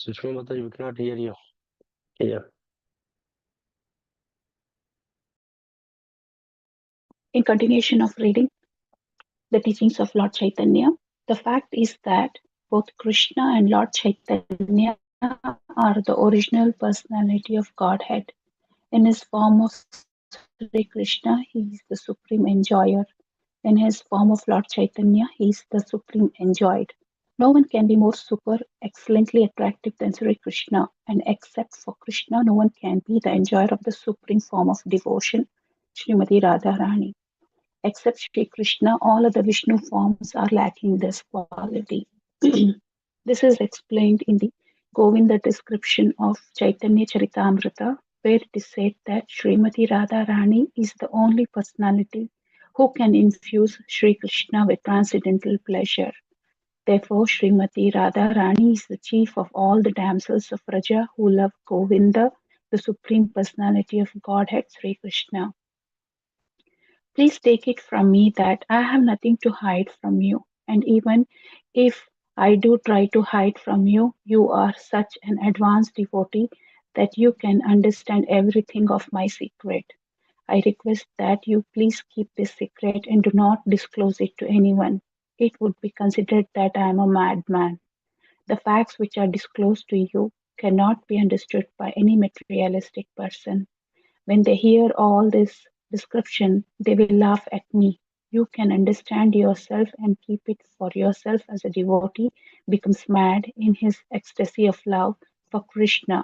Sushma Mataji, we cannot hear you. Yeah. In continuation of reading the teachings of Lord Chaitanya, the fact is that both Krishna and Lord Chaitanya are the original personality of Godhead. In his form of Sri Krishna, he is the supreme enjoyer. In his form of Lord Chaitanya, he is the supreme enjoyed. No one can be more excellently attractive than Sri Krishna, and except for Krishna, no one can be the enjoyer of the supreme form of devotion, Srimati Radharani. Except Shri Krishna, all other Vishnu forms are lacking this quality. This is explained in the Govinda description of Chaitanya Charitamrita, where it is said that Srimati Radharani is the only personality who can infuse Sri Krishna with transcendental pleasure. Therefore, Srimati Radharani is the chief of all the damsels of Raja who love Govinda, the supreme personality of Godhead Sri Krishna. Please take it from me that I have nothing to hide from you, and even if I do try to hide from you, you are such an advanced devotee that you can understand everything of my secret. I request that you please keep this secret and do not disclose it to anyone. It would be considered that I am a madman. The facts which are disclosed to you cannot be understood by any materialistic person. When they hear all this description, they will laugh at me. You can understand yourself and keep it for yourself as a devotee becomes mad in his ecstasy of love for Krishna.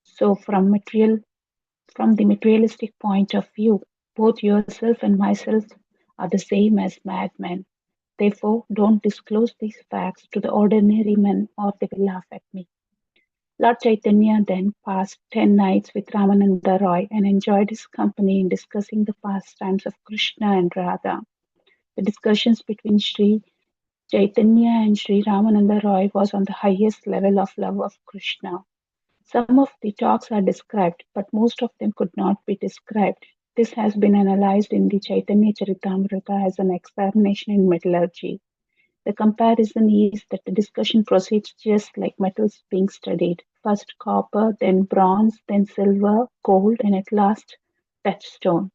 So from the materialistic point of view, both yourself and myself are the same as madmen. Therefore, don't disclose these facts to the ordinary men or they will laugh at me. Lord Chaitanya then passed 10 nights with Ramananda Roy and enjoyed his company in discussing the pastimes of Krishna and Radha. The discussions between Sri Chaitanya and Sri Ramananda Roy was on the highest level of love of Krishna. Some of the talks are described, but most of them could not be described. This has been analyzed in the Chaitanya Charitamrita as an examination in metallurgy. The comparison is that the discussion proceeds just like metals being studied. First copper, then bronze, then silver, gold, and at last touchstone.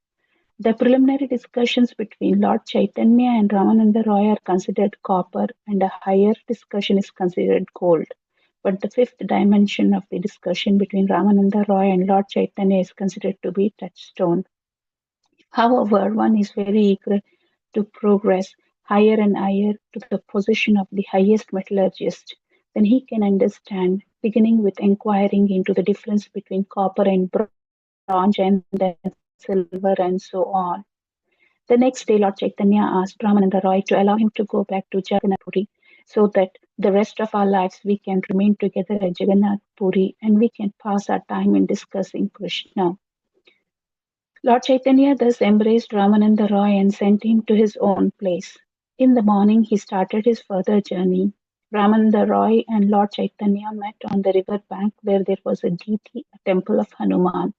The preliminary discussions between Lord Chaitanya and Ramananda Roy are considered copper, and a higher discussion is considered gold. But the fifth dimension of the discussion between Ramananda Roy and Lord Chaitanya is considered to be touchstone. However, one is very eager to progress higher and higher to the position of the highest metallurgist. Then he can understand, beginning with inquiring into the difference between copper and bronze and then silver and so on. The next day, Lord Chaitanya asked Ramananda Roy to allow him to go back to Jagannath Puri so that the rest of our lives we can remain together at Jagannath Puri and we can pass our time in discussing Krishna. Lord Chaitanya thus embraced Ramananda Roy and sent him to his own place. In the morning, he started his further journey. Ramananda Roy and Lord Chaitanya met on the river bank where there was a deity, a temple of Hanuman.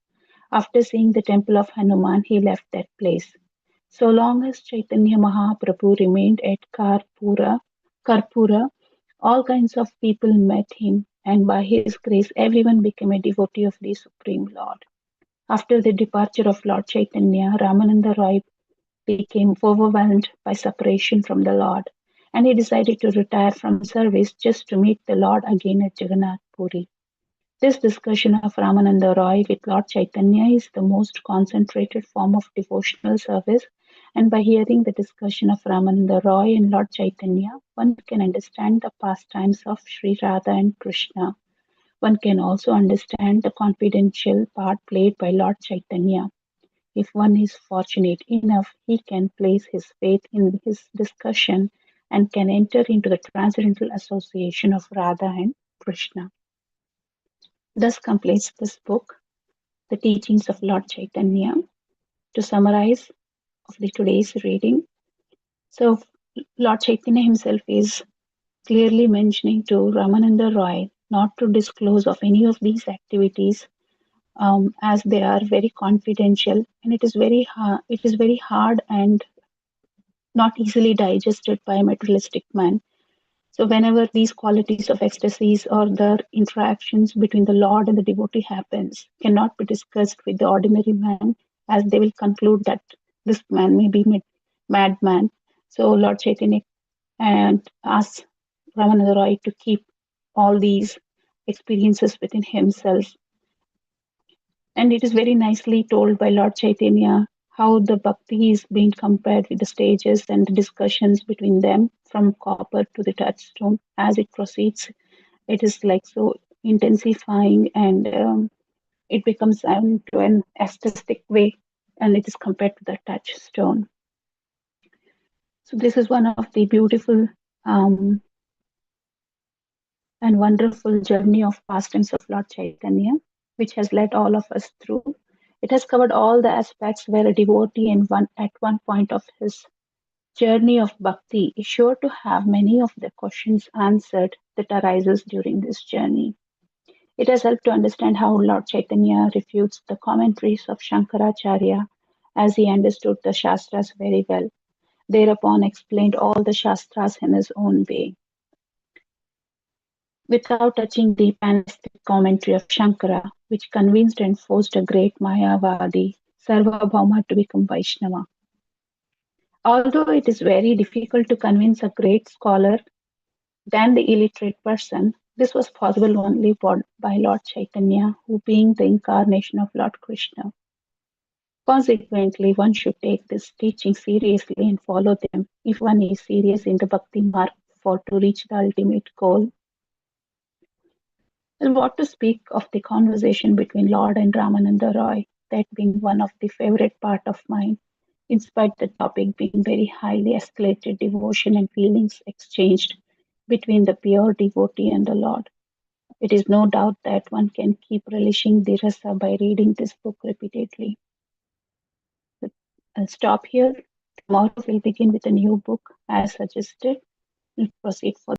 After seeing the temple of Hanuman, he left that place. So long as Chaitanya Mahaprabhu remained at Karpura, all kinds of people met him, and by his grace, everyone became a devotee of the Supreme Lord. After the departure of Lord Chaitanya, Ramananda Roy became overwhelmed by separation from the Lord, and he decided to retire from service just to meet the Lord again at Jagannath Puri. This discussion of Ramananda Roy with Lord Chaitanya is the most concentrated form of devotional service, and by hearing the discussion of Ramananda Roy and Lord Chaitanya, one can understand the pastimes of Sri Radha and Krishna. One can also understand the confidential part played by Lord Chaitanya. If one is fortunate enough, he can place his faith in his discussion and can enter into the transcendental association of Radha and Krishna. Thus completes this book, The Teachings of Lord Chaitanya. To summarize of the today's reading, so Lord Chaitanya himself is clearly mentioning to Ramananda Roy not to disclose of any of these activities as they are very confidential and it is very hard and not easily digested by a materialistic man. So whenever these qualities of ecstasies or the interactions between the Lord and the devotee happens, cannot be discussed with the ordinary man, as they will conclude that this man may be madman. So Lord Chaitanya and asks Ramananda Roy to keep all these experiences within himself. And it is very nicely told by Lord Chaitanya how the bhakti is being compared with the stages and the discussions between them from copper to the touchstone. As it proceeds, it is like so intensifying, and it becomes to an aesthetic way, and it is compared to the touchstone. So this is one of the beautiful um, and wonderful journey of pastimes of Lord Chaitanya, which has led all of us through. It has covered all the aspects where a devotee at one point of his journey of bhakti is sure to have many of the questions answered that arises during this journey. It has helped to understand how Lord Chaitanya refutes the commentaries of Shankaracharya, as he understood the Shastras very well, thereupon explained all the Shastras in his own way, without touching the pantheistic commentary of Shankara, which convinced and forced a great Mayavadi, Sarvabhauma, to become Vaishnava. Although it is very difficult to convince a great scholar than the illiterate person, this was possible only by Lord Chaitanya, who being the incarnation of Lord Krishna. Consequently, one should take this teaching seriously and follow them if one is serious in the bhakti mark for to reach the ultimate goal. Well, what to speak of the conversation between Lord and Ramananda Roy, that being one of the favorite part of mine, in spite the topic being very highly escalated devotion and feelings exchanged between the pure devotee and the Lord. It is no doubt that one can keep relishing the rasa by reading this book repeatedly. But I'll stop here. Tomorrow we'll begin with a new book as suggested. We'll proceed for